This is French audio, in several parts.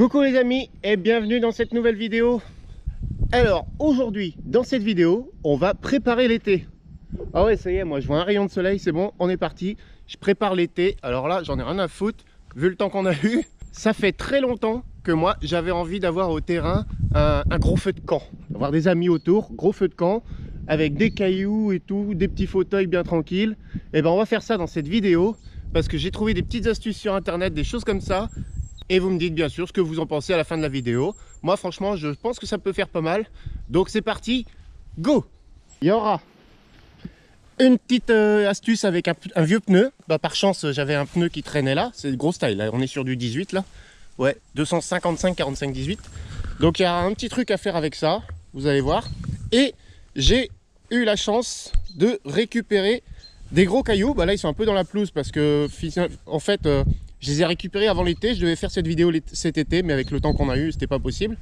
Coucou les amis et bienvenue dans cette nouvelle vidéo. Alors aujourd'hui dans cette vidéo on va préparer l'été. Ah ouais, ça y est, moi je vois un rayon de soleil, c'est bon, on est parti. Je prépare l'été. Alors là j'en ai rien à foutre vu le temps qu'on a eu. Ça fait très longtemps que moi j'avais envie d'avoir au terrain un gros feu de camp, d'avoir des amis autour, gros feu de camp avec des cailloux et tout, des petits fauteuils bien tranquilles. Et ben on va faire ça dans cette vidéo parce que j'ai trouvé des petites astuces sur internet, des choses comme ça. Et vous me dites bien sûr ce que vous en pensez à la fin de la vidéo. Moi franchement je pense que ça peut faire pas mal. Donc c'est parti, go! Il y aura une petite astuce avec un vieux pneu. Bah, par chance j'avais un pneu qui traînait là. C'est gros style, là. On est sur du 18 là. Ouais, 255 45 18. Donc il y a un petit truc à faire avec ça, vous allez voir. Et j'ai eu la chance de récupérer des gros cailloux. Bah là ils sont un peu dans la pelouse parce que en fait je les ai récupérés avant l'été. Je devais faire cette vidéo cet été, mais avec le temps qu'on a eu, c'était pas possible.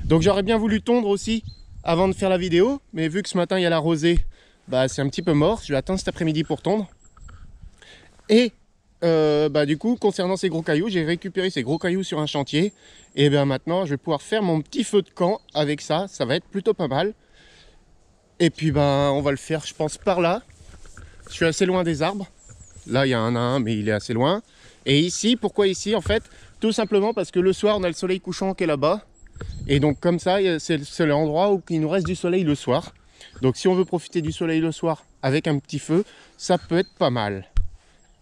Donc j'aurais bien voulu tondre aussi avant de faire la vidéo, mais vu que ce matin il y a la rosée, bah c'est un petit peu mort. Je vais attendre cet après-midi pour tondre. Et bah du coup, concernant ces gros cailloux, j'ai récupéré ces gros cailloux sur un chantier. Et bien maintenant, je vais pouvoir faire mon petit feu de camp avec ça. Ça va être plutôt pas mal. Et puis ben, on va le faire, je pense, par là. Je suis assez loin des arbres. Là, il y en a un, mais il est assez loin. Et ici, pourquoi ici? En fait, tout simplement parce que le soir, on a le soleil couchant qui est là-bas. Et donc comme ça, c'est l'endroit où il nous reste du soleil le soir. Donc si on veut profiter du soleil le soir avec un petit feu, ça peut être pas mal.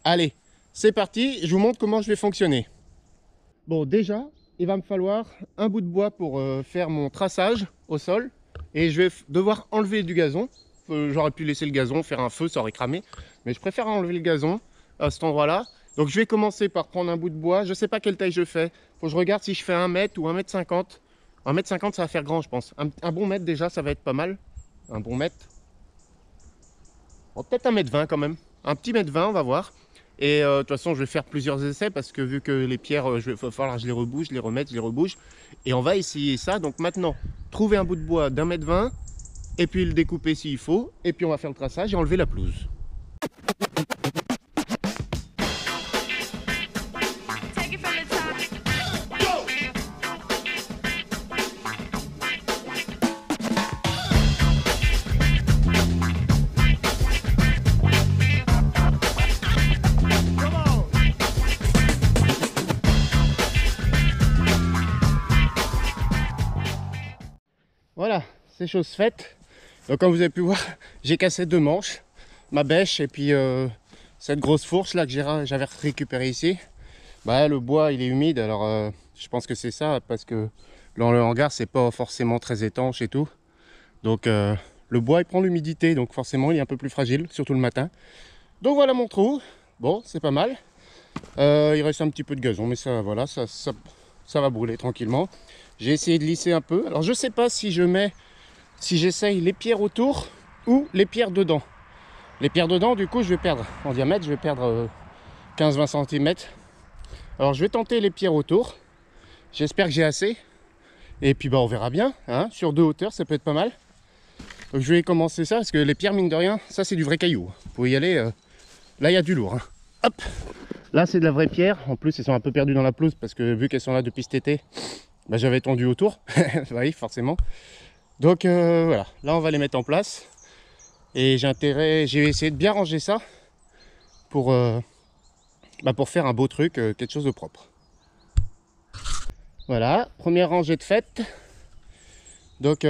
Allez, c'est parti, je vous montre comment je vais fonctionner. Bon, déjà, il va me falloir un bout de bois pour faire mon traçage au sol. Et je vais devoir enlever du gazon. J'aurais pu laisser le gazon, faire un feu, ça aurait cramé. Mais je préfère enlever le gazon à cet endroit-là. Donc je vais commencer par prendre un bout de bois. Je ne sais pas quelle taille je fais. Faut que je regarde si je fais 1 mètre ou 1,50 m. 1,50 m ça va faire grand je pense. Un bon mètre déjà ça va être pas mal. Un bon mètre. Bon, peut-être 1,20 m quand même. Un petit 1,20 m on va voir. Et de toute façon je vais faire plusieurs essais parce que vu que les pierres, il va falloir que je les rebouge, je les remette, je les rebouge. Et on va essayer ça. Donc maintenant, trouver un bout de bois d'1,20 m. Et puis le découper s'il faut. Et puis on va faire le traçage et enlever la pelouse. Voilà, c'est chose faite. Donc comme vous avez pu voir, j'ai cassé 2 manches, ma bêche et puis cette grosse fourche là que j'avais récupérée ici. Bah le bois il est humide, alors je pense que c'est ça parce que dans le hangar c'est pas forcément très étanche et tout. Donc le bois il prend l'humidité, donc forcément il est un peu plus fragile, surtout le matin. Donc voilà mon trou. Bon, c'est pas mal. Il reste un petit peu de gazon, mais ça voilà, ça va brûler tranquillement. J'ai essayé de lisser un peu. Alors je sais pas si j'essaye les pierres autour ou les pierres dedans. Les pierres dedans, du coup, je vais perdre en diamètre, je vais perdre 15-20 cm. Alors je vais tenter les pierres autour. J'espère que j'ai assez. Et puis bah on verra bien. Hein. Sur 2 hauteurs, ça peut être pas mal. Donc je vais commencer ça parce que les pierres, mine de rien, ça c'est du vrai caillou. Vous pouvez y aller. Là, il y a du lourd. Hein. Hop. Là, c'est de la vraie pierre. En plus, elles sont un peu perdues dans la pelouse parce que vu qu'elles sont là depuis cet été, bah, j'avais tendu autour. Oui, forcément. Donc voilà, là on va les mettre en place. Et j'ai essayé de bien ranger ça pour faire un beau truc, quelque chose de propre. Voilà, première rangée de faite. Donc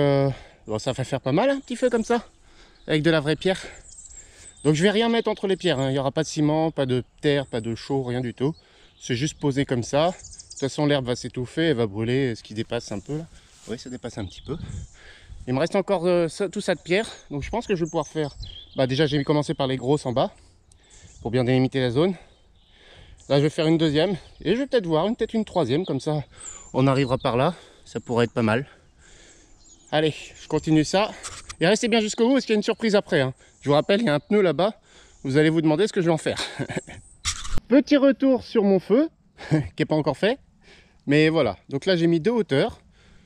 bon, ça va faire pas mal un petit feu comme ça, avec de la vraie pierre. Donc je vais rien mettre entre les pierres, hein. Il n'y aura pas de ciment, pas de terre, pas de chaux, rien du tout. C'est juste posé comme ça. De toute façon l'herbe va s'étouffer, elle va brûler, ce qui dépasse un peu là. Oui, ça dépasse un petit peu. Il me reste encore tout ça de pierre, donc je pense que je vais pouvoir faire... Bah déjà j'ai commencé par les grosses en bas, pour bien délimiter la zone. Là je vais faire une deuxième, et je vais peut-être voir peut-être une troisième, comme ça on arrivera par là, ça pourrait être pas mal. Allez, je continue ça. Et restez bien jusqu'au bout parce qu'il y a une surprise après. Hein. Je vous rappelle, il y a un pneu là-bas. Vous allez vous demander ce que je vais en faire. Petit retour sur mon feu, qui n'est pas encore fait. Mais voilà, donc là j'ai mis 2 hauteurs.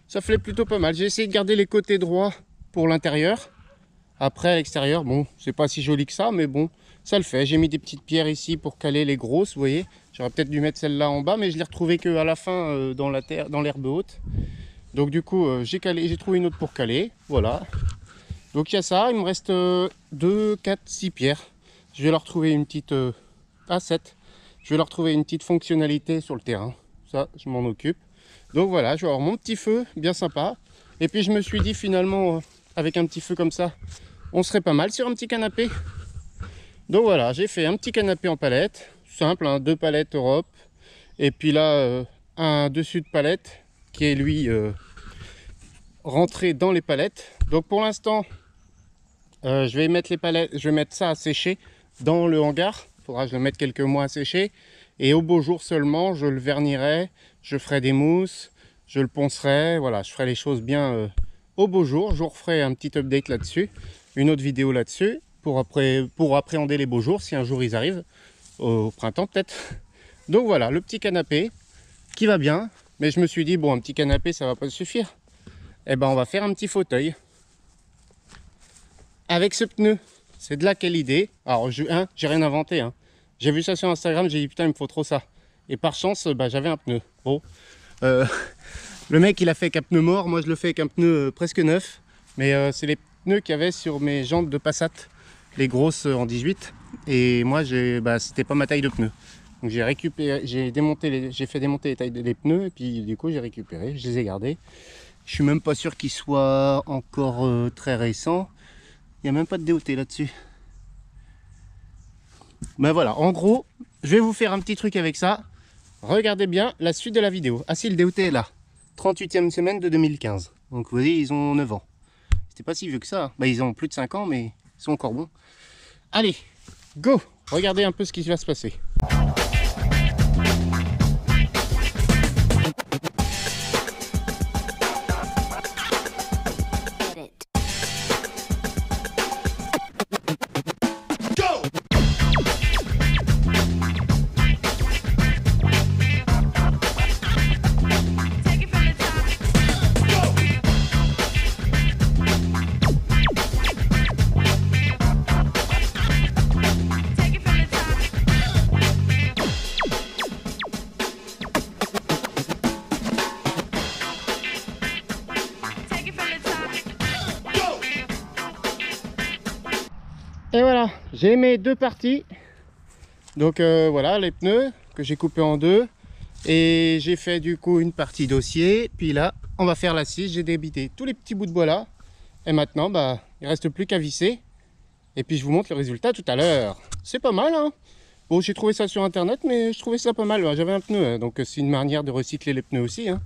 Ça fait plutôt pas mal. J'ai essayé de garder les côtés droits pour l'intérieur. Après à l'extérieur, bon, c'est pas si joli que ça, mais bon, ça le fait. J'ai mis des petites pierres ici pour caler les grosses, vous voyez. J'aurais peut-être dû mettre celle-là en bas, mais je l'ai retrouvée qu'à la fin dans la terre, dans l'herbe haute. Donc du coup, j'ai trouvé une autre pour caler, voilà. Donc il y a ça, il me reste 2, 4, 6 pierres. Je vais leur trouver une petite... 7. Je vais leur trouver une petite fonctionnalité sur le terrain. Ça, je m'en occupe. Donc voilà, je vais avoir mon petit feu, bien sympa. Et puis je me suis dit finalement, avec un petit feu comme ça, on serait pas mal sur un petit canapé. Donc voilà, j'ai fait un petit canapé en palette, simple, hein, 2 palettes Europe. Et puis là, un dessus de palette qui est lui rentré dans les palettes. Donc pour l'instant, je vais mettre les palettes, je vais mettre ça à sécher dans le hangar. Il faudra que je le mette quelques mois à sécher. Et au beau jour seulement, je le vernirai, je ferai des mousses, je le poncerai. Voilà, je ferai les choses bien au beau jour. Je vous referai un petit update là-dessus, une autre vidéo là-dessus, pour appréhender les beaux jours, si un jour ils arrivent, au printemps peut-être. Donc voilà, le petit canapé qui va bien. Mais je me suis dit, bon, un petit canapé, ça va pas suffire. Eh ben, on va faire un petit fauteuil avec ce pneu. C'est de là quelle idée. Alors, j'ai rien inventé. Hein. J'ai vu ça sur Instagram, j'ai dit putain, il me faut trop ça. Et par chance, bah, j'avais un pneu. Bon, le mec, il a fait avec un pneu mort. Moi, je le fais avec un pneu presque neuf. Mais c'est les pneus qu'il y avait sur mes jantes de Passat, les grosses en 18. Et moi, c'était pas ma taille de pneu. Donc j'ai récupéré, j'ai fait démonter les tailles des pneus. Et puis du coup, j'ai récupéré, je les ai gardés. Je suis même pas sûr qu'ils soient encore très récents. Il n'y a même pas de DOT là-dessus. Ben voilà, en gros, je vais vous faire un petit truc avec ça. Regardez bien la suite de la vidéo. Ah si, le DOT est là. 38e semaine de 2015. Donc vous voyez, ils ont 9 ans. C'était pas si vieux que ça. Ben, ils ont plus de 5 ans, mais ils sont encore bons. Allez, go! Regardez un peu ce qui va se passer. Et voilà, j'ai mes 2 parties. Donc voilà, les pneus que j'ai coupés en 2. Et j'ai fait du coup une partie dossier. Puis là, on va faire l'assise. J'ai débité tous les petits bouts de bois là. Et maintenant, bah, il ne reste plus qu'à visser. Et puis je vous montre le résultat tout à l'heure. C'est pas mal, hein. Bon, j'ai trouvé ça sur internet, mais je trouvais ça pas mal. J'avais un pneu, hein, donc c'est une manière de recycler les pneus aussi, hein.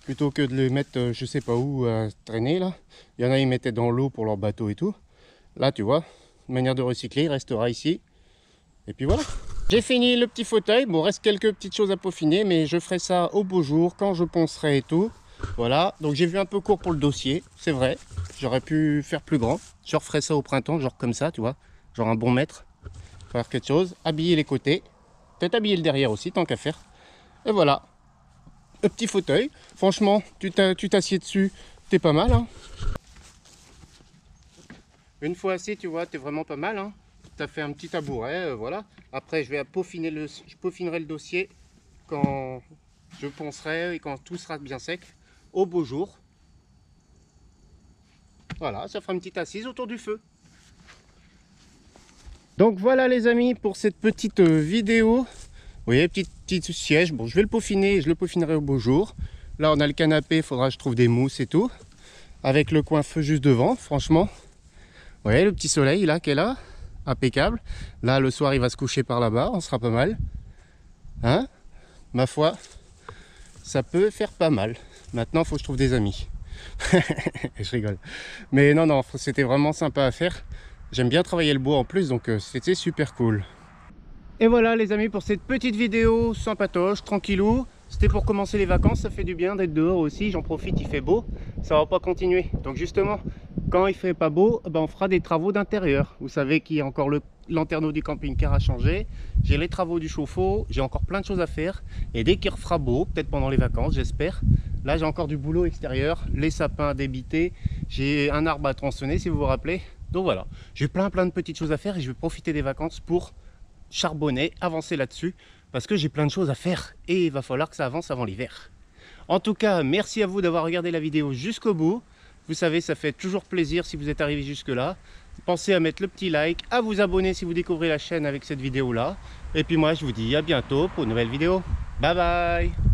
Plutôt que de les mettre je sais pas où à traîner là. Il y en a, ils mettaient dans l'eau pour leur bateau et tout. Là, tu vois, une manière de recycler, il restera ici. Et puis voilà. J'ai fini le petit fauteuil. Bon, reste quelques petites choses à peaufiner, mais je ferai ça au beau jour, quand je poncerai et tout. Voilà, donc j'ai vu un peu court pour le dossier, c'est vrai. J'aurais pu faire plus grand. Je referai ça au printemps, genre comme ça, tu vois. Genre un bon mètre. Faire quelque chose. Habiller les côtés. Peut-être habiller le derrière aussi, tant qu'à faire. Et voilà. Le petit fauteuil. Franchement, tu t'assieds dessus, t'es pas mal, hein. Une fois assis, tu vois, t'es vraiment pas mal, hein. T'as fait un petit tabouret, voilà. Après, je peaufinerai le dossier quand je poncerai et quand tout sera bien sec, au beau jour. Voilà, ça fera une petite assise autour du feu. Donc voilà les amis, pour cette petite vidéo. Vous voyez, petit siège. Bon, je vais le peaufiner, je le peaufinerai au beau jour. Là, on a le canapé, il faudra que je trouve des mousses et tout. Avec le coin feu juste devant, franchement. Vous voyez, le petit soleil là qui est là. Impeccable. Là, le soir, il va se coucher par là-bas. On sera pas mal. Hein? Ma foi, ça peut faire pas mal. Maintenant, il faut que je trouve des amis. Je rigole. Mais non, non, c'était vraiment sympa à faire. J'aime bien travailler le bois en plus, donc c'était super cool. Et voilà les amis, pour cette petite vidéo sympatoche, tranquillou. C'était pour commencer les vacances, ça fait du bien d'être dehors aussi. J'en profite, il fait beau. Ça va pas continuer. Donc justement, quand il fait pas beau, ben on fera des travaux d'intérieur. Vous savez qu'il y a encore le lanterneau du camping-car à changer. J'ai les travaux du chauffe-eau. J'ai encore plein de choses à faire. Et dès qu'il refera beau, peut-être pendant les vacances, j'espère. Là, j'ai encore du boulot extérieur. Les sapins à débiter. J'ai un arbre à tronçonner, si vous vous rappelez. Donc voilà, j'ai plein de petites choses à faire et je vais profiter des vacances pour charbonner, avancer là-dessus, parce que j'ai plein de choses à faire et il va falloir que ça avance avant l'hiver. En tout cas, merci à vous d'avoir regardé la vidéo jusqu'au bout. Vous savez, ça fait toujours plaisir si vous êtes arrivé jusque là. Pensez à mettre le petit like, à vous abonner si vous découvrez la chaîne avec cette vidéo là. Et puis moi je vous dis à bientôt pour une nouvelle vidéo. Bye bye.